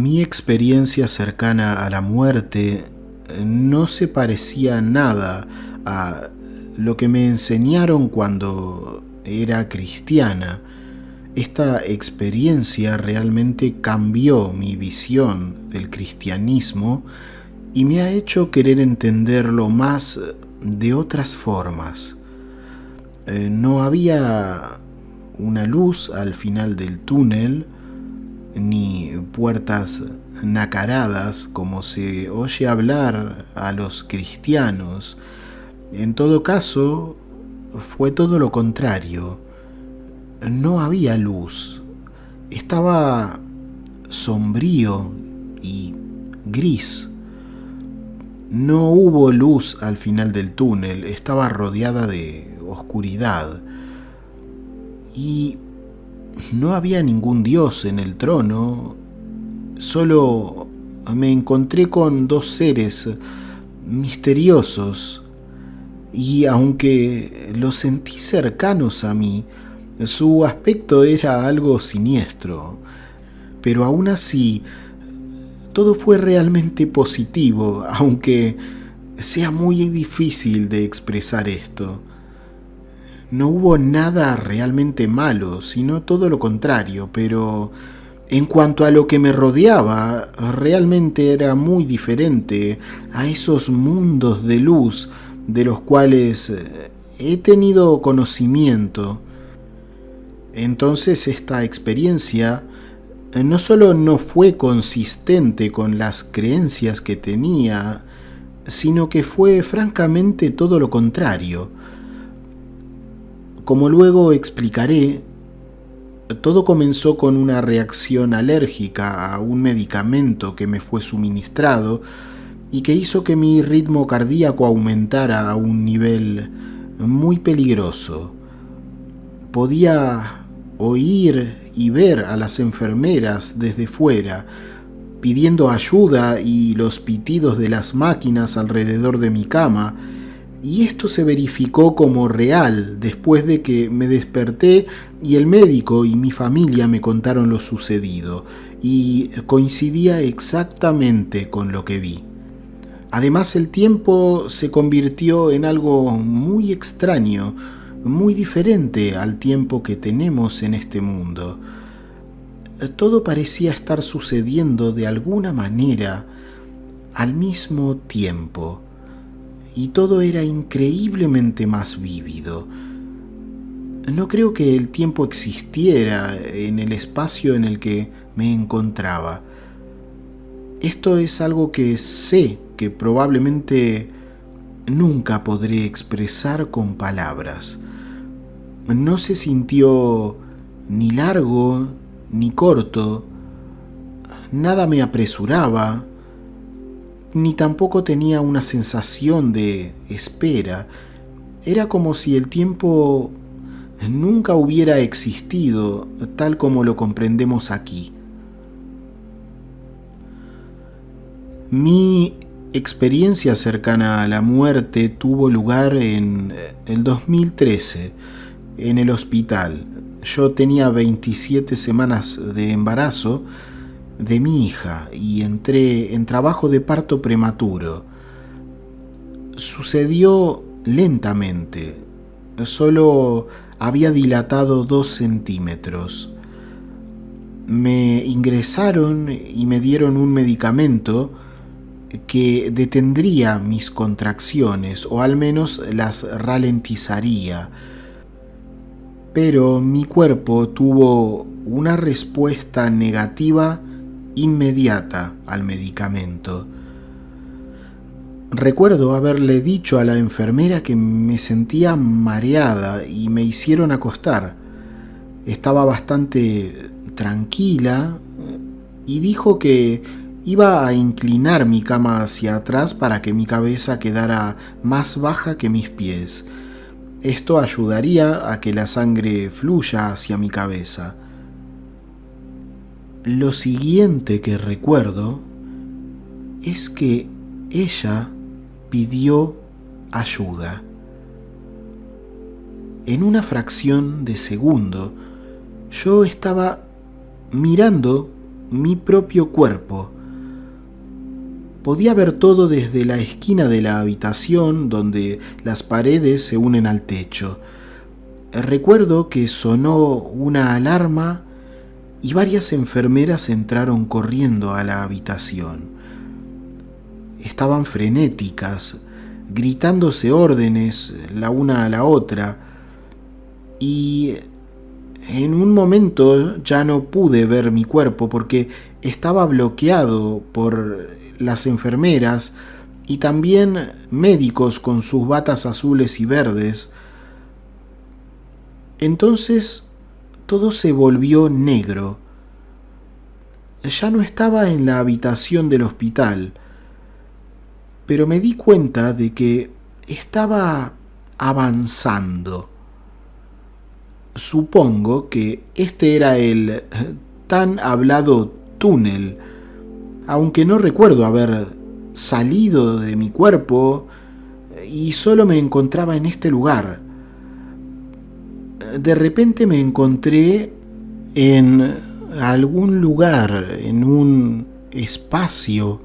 Mi experiencia cercana a la muerte no se parecía nada a lo que me enseñaron cuando era cristiana. Esta experiencia realmente cambió mi visión del cristianismo y me ha hecho querer entenderlo más de otras formas. No había una luz al final del túnel, ni puertas nacaradas como se oye hablar a los cristianos. En todo caso, fue todo lo contrario. No había luz. Estaba sombrío y gris. No hubo luz al final del túnel. Estaba rodeada de oscuridad. Y no había ningún dios en el trono. Solo me encontré con dos seres misteriosos. Y aunque los sentí cercanos a mí, su aspecto era algo siniestro, pero aún así todo fue realmente positivo, aunque sea muy difícil de expresar esto. No hubo nada realmente malo, sino todo lo contrario, pero en cuanto a lo que me rodeaba, realmente era muy diferente a esos mundos de luz de los cuales he tenido conocimiento. Entonces esta experiencia no solo no fue consistente con las creencias que tenía, sino que fue francamente todo lo contrario. Como luego explicaré, todo comenzó con una reacción alérgica a un medicamento que me fue suministrado y que hizo que mi ritmo cardíaco aumentara a un nivel muy peligroso. Podía oír y ver a las enfermeras desde fuera, pidiendo ayuda y los pitidos de las máquinas alrededor de mi cama, y esto se verificó como real después de que me desperté y el médico y mi familia me contaron lo sucedido, y coincidía exactamente con lo que vi. Además, el tiempo se convirtió en algo muy extraño, muy diferente al tiempo que tenemos en este mundo. Todo parecía estar sucediendo de alguna manera al mismo tiempo, y todo era increíblemente más vívido. No creo que el tiempo existiera en el espacio en el que me encontraba. Esto es algo que sé que probablemente nunca podré expresar con palabras. No se sintió ni largo ni corto, nada me apresuraba, ni tampoco tenía una sensación de espera. Era como si el tiempo nunca hubiera existido tal como lo comprendemos aquí. Mi experiencia cercana a la muerte tuvo lugar en el 2013, en el hospital. Yo tenía 27 semanas de embarazo de mi hija y entré en trabajo de parto prematuro. Sucedió lentamente, solo había dilatado 2 centímetros. Me ingresaron y me dieron un medicamento que detendría mis contracciones o al menos las ralentizaría. Pero mi cuerpo tuvo una respuesta negativa inmediata al medicamento. Recuerdo haberle dicho a la enfermera que me sentía mareada y me hicieron acostar. Estaba bastante tranquila y dijo que iba a inclinar mi cama hacia atrás para que mi cabeza quedara más baja que mis pies. Esto ayudaría a que la sangre fluya hacia mi cabeza. Lo siguiente que recuerdo es que ella pidió ayuda. En una fracción de segundo, yo estaba mirando mi propio cuerpo. Podía ver todo desde la esquina de la habitación donde las paredes se unen al techo. Recuerdo que sonó una alarma y varias enfermeras entraron corriendo a la habitación. Estaban frenéticas, gritándose órdenes la una a la otra, y en un momento ya no pude ver mi cuerpo porque estaba bloqueado por las enfermeras y también médicos con sus batas azules y verdes. Entonces todo se volvió negro. Ya no estaba en la habitación del hospital, pero me di cuenta de que estaba avanzando. Supongo que este era el tan hablado túnel, aunque no recuerdo haber salido de mi cuerpo y solo me encontraba en este lugar. De repente me encontré en algún lugar, en un espacio.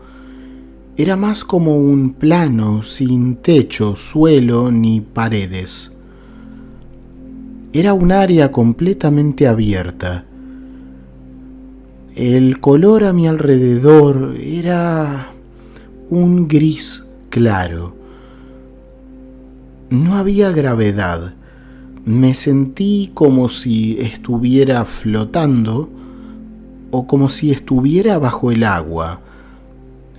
Era más como un plano sin techo, suelo ni paredes. Era un área completamente abierta. El color a mi alrededor era un gris claro. No había gravedad. Me sentí como si estuviera flotando o como si estuviera bajo el agua.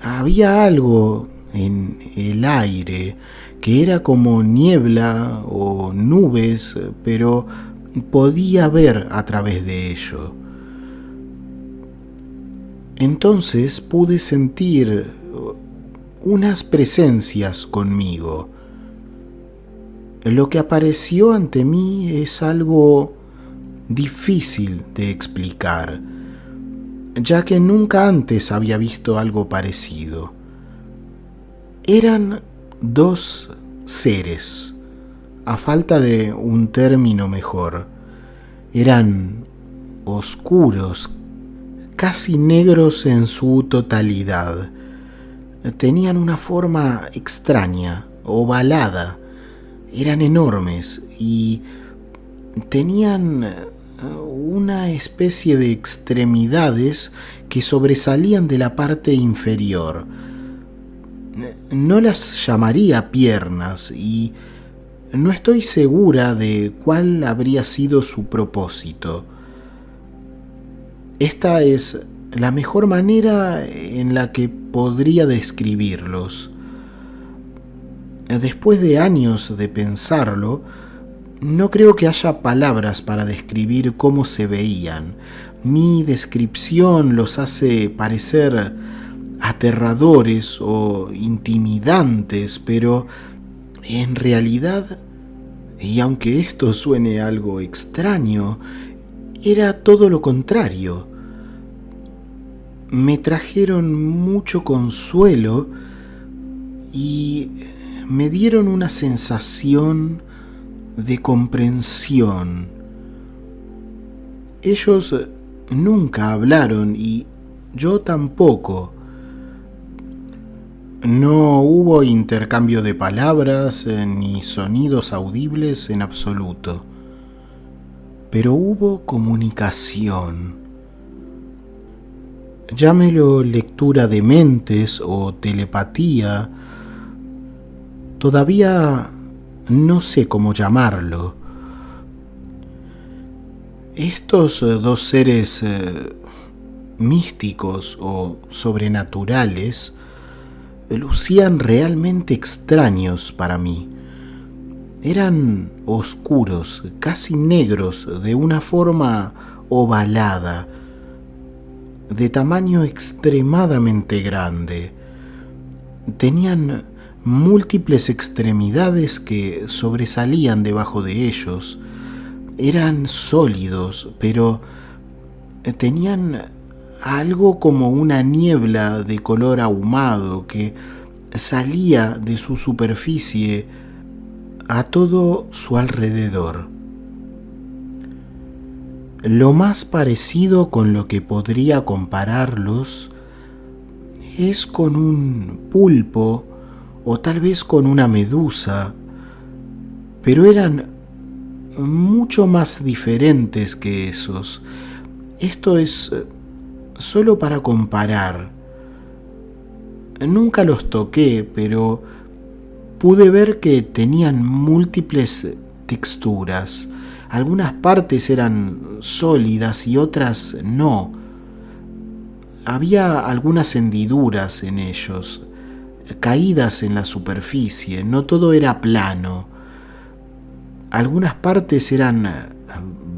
Había algo en el aire que era como niebla o nubes, pero podía ver a través de ello. Entonces pude sentir unas presencias conmigo. Lo que apareció ante mí es algo difícil de explicar, ya que nunca antes había visto algo parecido. Eran dos seres, a falta de un término mejor. Eran oscuros, casi negros en su totalidad. Tenían una forma extraña, ovalada. Eran enormes y tenían una especie de extremidades que sobresalían de la parte inferior. No las llamaría piernas y no estoy segura de cuál habría sido su propósito. Esta es la mejor manera en la que podría describirlos. Después de años de pensarlo, no creo que haya palabras para describir cómo se veían. Mi descripción los hace parecer aterradores o intimidantes, pero en realidad, y aunque esto suene algo extraño, era todo lo contrario. Me trajeron mucho consuelo y me dieron una sensación de comprensión. Ellos nunca hablaron y yo tampoco. No hubo intercambio de palabras ni sonidos audibles en absoluto, pero hubo comunicación. Llámelo lectura de mentes o telepatía. Todavía no sé cómo llamarlo. Estos dos seres místicos o sobrenaturales lucían realmente extraños para mí. Eran oscuros, casi negros, de una forma ovalada, de tamaño extremadamente grande. Tenían múltiples extremidades que sobresalían debajo de ellos. Eran sólidos, pero tenían algo como una niebla de color ahumado que salía de su superficie a todo su alrededor. Lo más parecido con lo que podría compararlos es con un pulpo o tal vez con una medusa, pero eran mucho más diferentes que esos. Esto es solo para comparar. Nunca los toqué, pero pude ver que tenían múltiples texturas. Algunas partes eran sólidas y otras no. Había algunas hendiduras en ellos, caídas en la superficie. No todo era plano. Algunas partes eran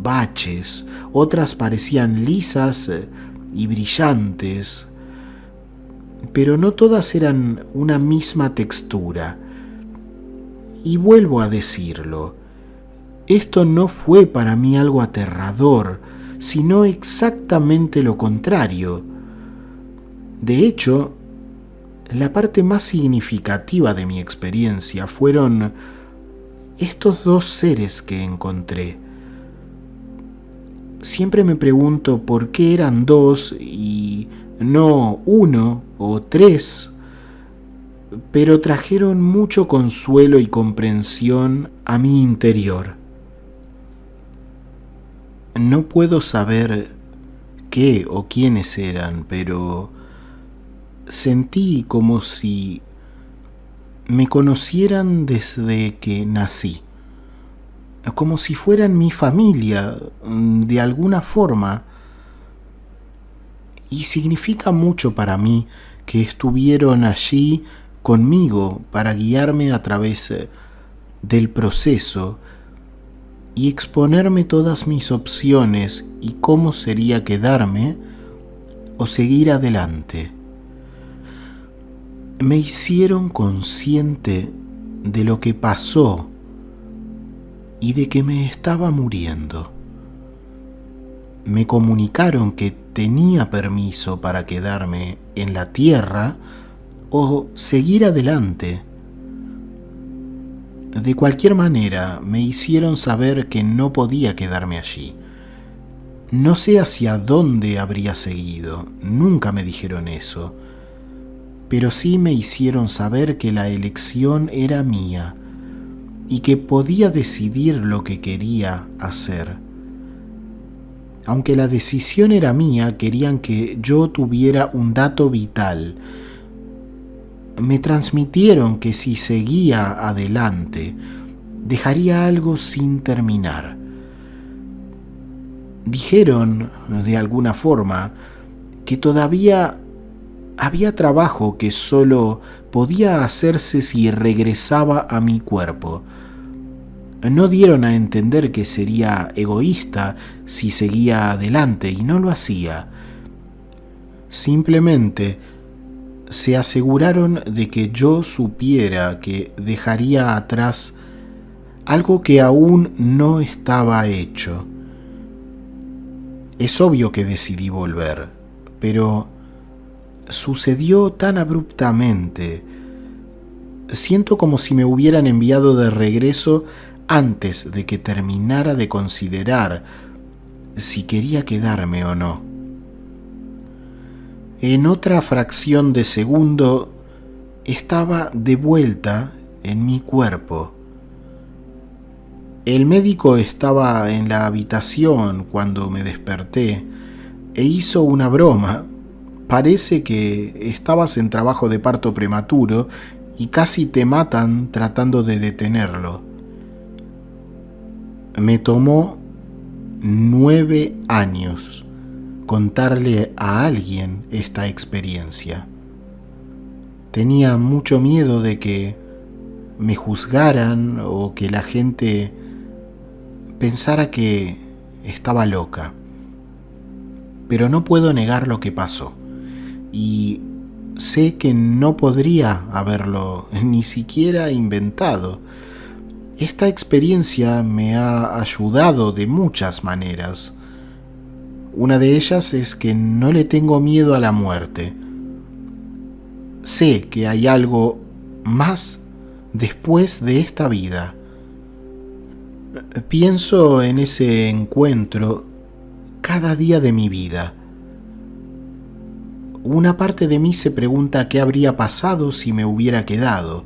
baches, otras parecían lisas y brillantes, pero no todas eran una misma textura. Y vuelvo a decirlo, esto no fue para mí algo aterrador, sino exactamente lo contrario. De hecho, la parte más significativa de mi experiencia fueron estos dos seres que encontré. Siempre me pregunto por qué eran dos y no uno o tres, pero trajeron mucho consuelo y comprensión a mi interior. No puedo saber qué o quiénes eran, pero sentí como si me conocieran desde que nací, como si fueran mi familia, de alguna forma, y significa mucho para mí que estuvieron allí conmigo para guiarme a través del proceso y exponerme todas mis opciones y cómo sería quedarme o seguir adelante. Me hicieron consciente de lo que pasó y de que me estaba muriendo. Me comunicaron que tenía permiso para quedarme en la tierra o seguir adelante. De cualquier manera, me hicieron saber que no podía quedarme allí. No sé hacia dónde habría seguido, nunca me dijeron eso, pero sí me hicieron saber que la elección era mía y que podía decidir lo que quería hacer. Aunque la decisión era mía, querían que yo tuviera un dato vital. Me transmitieron que si seguía adelante, dejaría algo sin terminar. Dijeron, de alguna forma, que todavía había trabajo que solo podía hacerse si regresaba a mi cuerpo. No dieron a entender que sería egoísta si seguía adelante, y no lo hacía. Simplemente se aseguraron de que yo supiera que dejaría atrás algo que aún no estaba hecho. Es obvio que decidí volver, pero sucedió tan abruptamente. Siento como si me hubieran enviado de regreso antes de que terminara de considerar si quería quedarme o no. En otra fracción de segundo estaba de vuelta en mi cuerpo. El médico estaba en la habitación cuando me desperté e hizo una broma. Parece que estabas en trabajo de parto prematuro y casi te matan tratando de detenerlo. Me tomó 9 años contarle a alguien esta experiencia. Tenía mucho miedo de que me juzgaran o que la gente pensara que estaba loca. Pero no puedo negar lo que pasó. Y sé que no podría haberlo ni siquiera inventado. Esta experiencia me ha ayudado de muchas maneras. Una de ellas es que no le tengo miedo a la muerte. Sé que hay algo más después de esta vida. Pienso en ese encuentro cada día de mi vida. Una parte de mí se pregunta qué habría pasado si me hubiera quedado,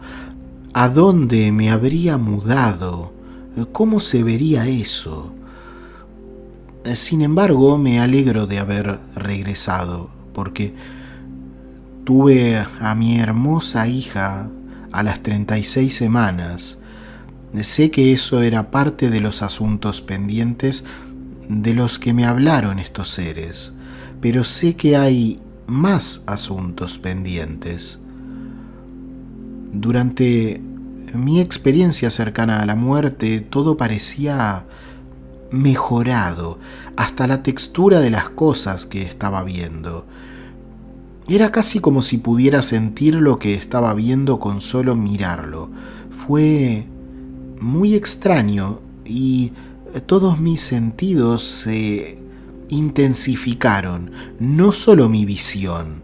a dónde me habría mudado, cómo se vería eso. Sin embargo, me alegro de haber regresado, porque tuve a mi hermosa hija a las 36 semanas. Sé que eso era parte de los asuntos pendientes de los que me hablaron estos seres, pero sé que hay más asuntos pendientes. Durante mi experiencia cercana a la muerte, todo parecía mejorado, hasta la textura de las cosas que estaba viendo. Era casi como si pudiera sentir lo que estaba viendo con solo mirarlo. Fue muy extraño y todos mis sentidos se intensificaron, no solo mi visión,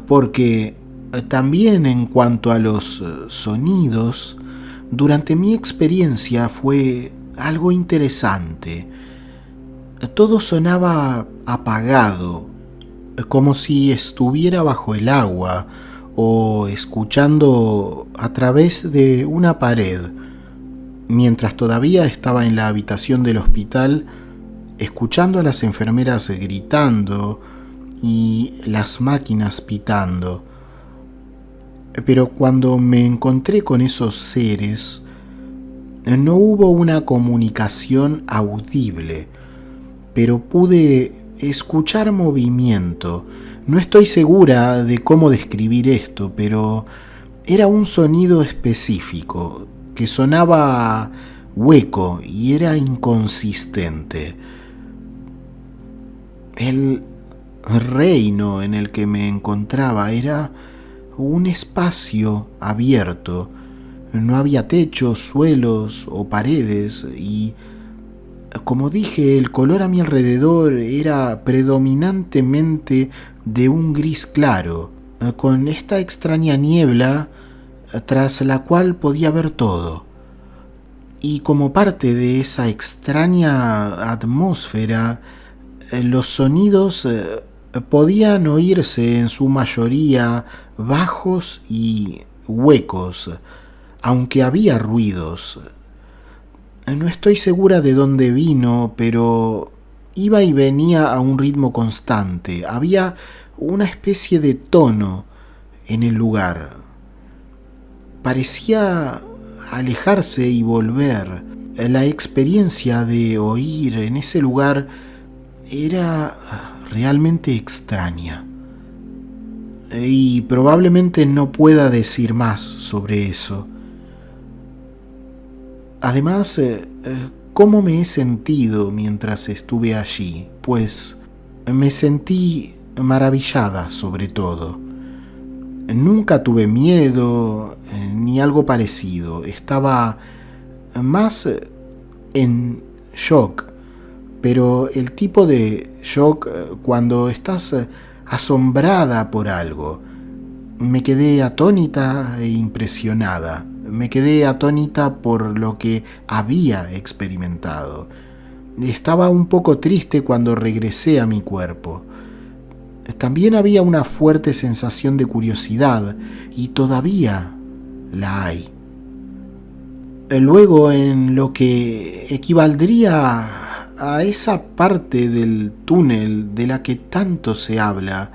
porque también en cuanto a los sonidos, durante mi experiencia fue algo interesante. Todo sonaba apagado, como si estuviera bajo el agua o escuchando a través de una pared. Mientras todavía estaba en la habitación del hospital, escuchando a las enfermeras gritando y las máquinas pitando. Pero cuando me encontré con esos seres, no hubo una comunicación audible, pero pude escuchar movimiento. No estoy segura de cómo describir esto, pero era un sonido específico que sonaba hueco y era inconsistente. El reino en el que me encontraba era un espacio abierto. No había techos, suelos o paredes y, como dije, el color a mi alrededor era predominantemente de un gris claro, con esta extraña niebla tras la cual podía ver todo. Y como parte de esa extraña atmósfera, los sonidos podían oírse en su mayoría bajos y huecos, aunque había ruidos. No estoy segura de dónde vino, pero iba y venía a un ritmo constante. Había una especie de tono en el lugar. Parecía alejarse y volver. La experiencia de oír en ese lugar era realmente extraña. Y probablemente no pueda decir más sobre eso. Además, ¿cómo me he sentido mientras estuve allí? Pues me sentí maravillada sobre todo. Nunca tuve miedo ni algo parecido. Estaba más en shock, pero el tipo de shock cuando estás asombrada por algo. Me quedé atónita e impresionada. Me quedé atónita por lo que había experimentado. Estaba un poco triste cuando regresé a mi cuerpo. También había una fuerte sensación de curiosidad, y todavía la hay. Luego, en lo que equivaldría a esa parte del túnel de la que tanto se habla,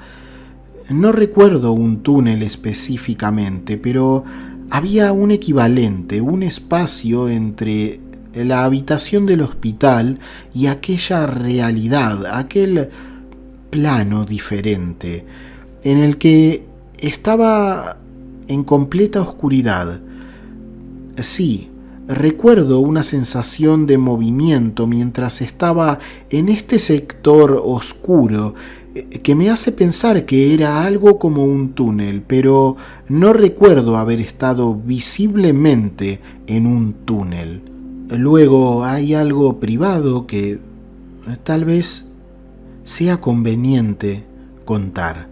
no recuerdo un túnel específicamente, pero había un equivalente, un espacio entre la habitación del hospital y aquella realidad, aquel plano diferente, en el que estaba en completa oscuridad. Sí, recuerdo una sensación de movimiento mientras estaba en este sector oscuro que me hace pensar que era algo como un túnel, pero no recuerdo haber estado visiblemente en un túnel. Luego hay algo privado que tal vez sea conveniente contar.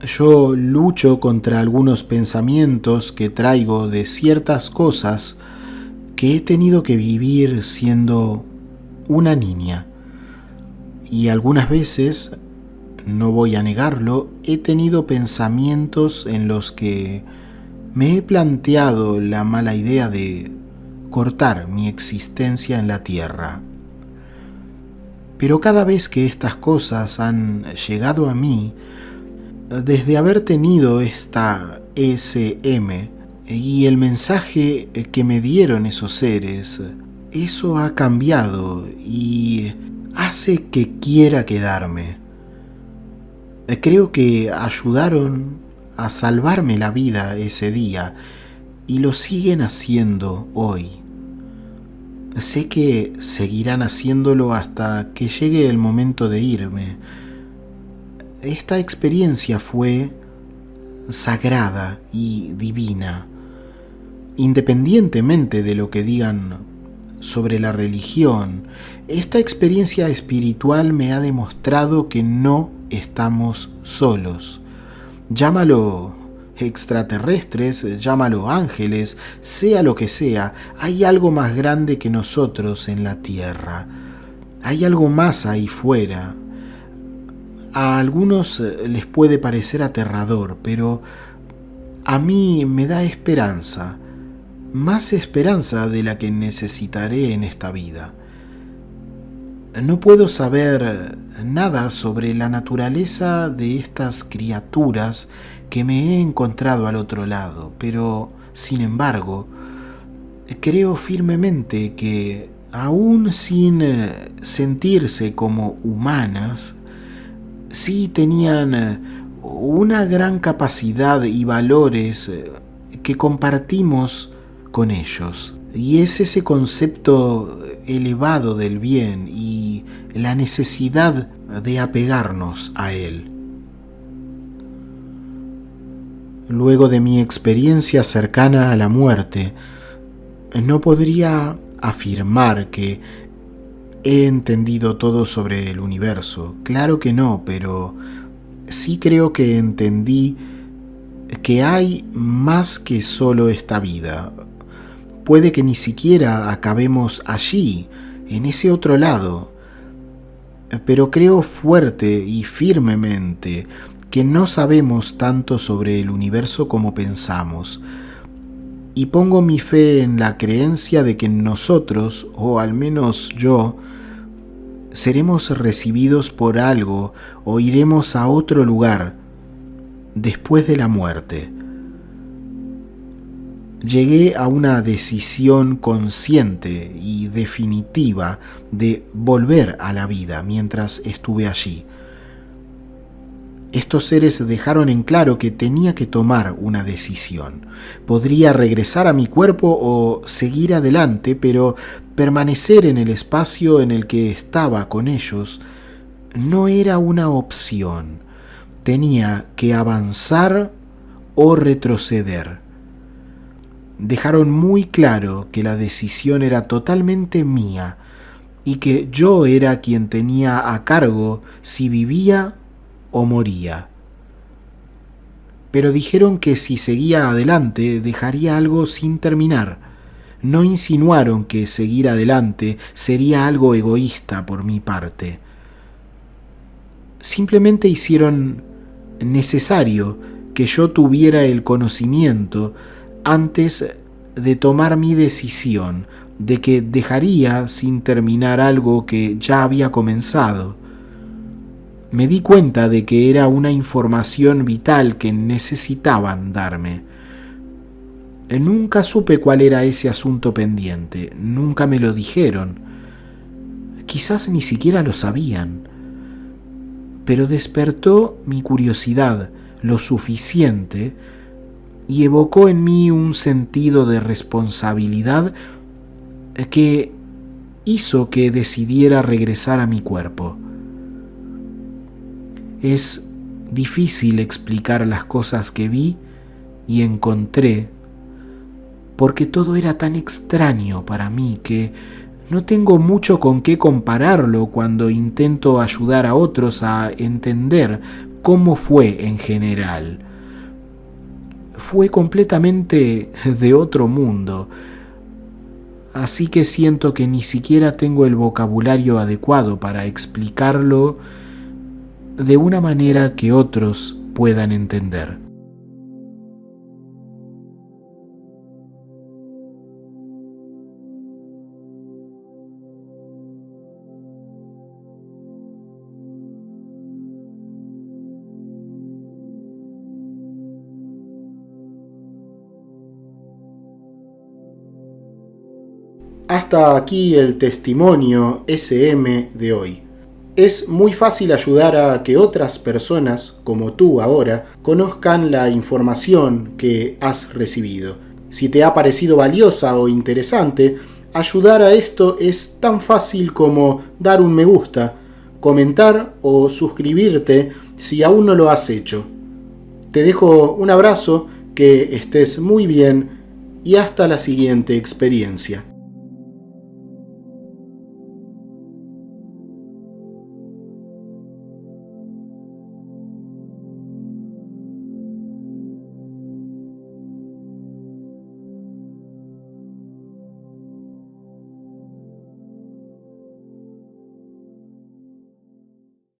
Yo lucho contra algunos pensamientos que traigo de ciertas cosas que he tenido que vivir siendo una niña. Y algunas veces, no voy a negarlo, he tenido pensamientos en los que me he planteado la mala idea de cortar mi existencia en la tierra. Pero cada vez que estas cosas han llegado a mí, desde haber tenido esta ESM y el mensaje que me dieron esos seres, eso ha cambiado y hace que quiera quedarme. Creo que ayudaron a salvarme la vida ese día y lo siguen haciendo hoy. Sé que seguirán haciéndolo hasta que llegue el momento de irme. Esta experiencia fue sagrada y divina, independientemente de lo que digan sobre la religión. Esta experiencia espiritual me ha demostrado que no estamos solos. Llámalo extraterrestres, llámalo ángeles, sea lo que sea, hay algo más grande que nosotros en la tierra. Hay algo más ahí fuera. A algunos les puede parecer aterrador, pero a mí me da esperanza, más esperanza de la que necesitaré en esta vida. No puedo saber nada sobre la naturaleza de estas criaturas que me he encontrado al otro lado, pero, sin embargo, creo firmemente que, aún sin sentirse como humanas, sí tenían una gran capacidad y valores que compartimos con ellos. Y es ese concepto elevado del bien y la necesidad de apegarnos a él. Luego de mi experiencia cercana a la muerte, no podría afirmar que he entendido todo sobre el universo. Claro que no, pero sí creo que entendí que hay más que solo esta vida. Puede que ni siquiera acabemos allí, en ese otro lado, pero creo fuerte y firmemente que no sabemos tanto sobre el universo como pensamos, y pongo mi fe en la creencia de que nosotros, o al menos yo, seremos recibidos por algo o iremos a otro lugar después de la muerte. Llegué a una decisión consciente y definitiva de volver a la vida mientras estuve allí. Estos seres dejaron en claro que tenía que tomar una decisión. Podría regresar a mi cuerpo o seguir adelante, pero permanecer en el espacio en el que estaba con ellos no era una opción. Tenía que avanzar o retroceder. Dejaron muy claro que la decisión era totalmente mía y que yo era quien tenía a cargo si vivía o moría. Pero dijeron que si seguía adelante dejaría algo sin terminar. No insinuaron que seguir adelante sería algo egoísta por mi parte. Simplemente hicieron necesario que yo tuviera el conocimiento antes de tomar mi decisión de que dejaría sin terminar algo que ya había comenzado. Me di cuenta de que era una información vital que necesitaban darme. Nunca supe cuál era ese asunto pendiente, nunca me lo dijeron. Quizás ni siquiera lo sabían. Pero despertó mi curiosidad lo suficiente y evocó en mí un sentido de responsabilidad que hizo que decidiera regresar a mi cuerpo. Es difícil explicar las cosas que vi y encontré, porque todo era tan extraño para mí que no tengo mucho con qué compararlo cuando intento ayudar a otros a entender cómo fue en general. Fue completamente de otro mundo. así que siento que ni siquiera tengo el vocabulario adecuado para explicarlo de una manera que otros puedan entender. Hasta aquí el testimonio SM de hoy. Es muy fácil ayudar a que otras personas, como tú ahora, conozcan la información que has recibido. Si te ha parecido valiosa o interesante, ayudar a esto es tan fácil como dar un me gusta, comentar o suscribirte si aún no lo has hecho. Te dejo un abrazo, que estés muy bien y hasta la siguiente experiencia.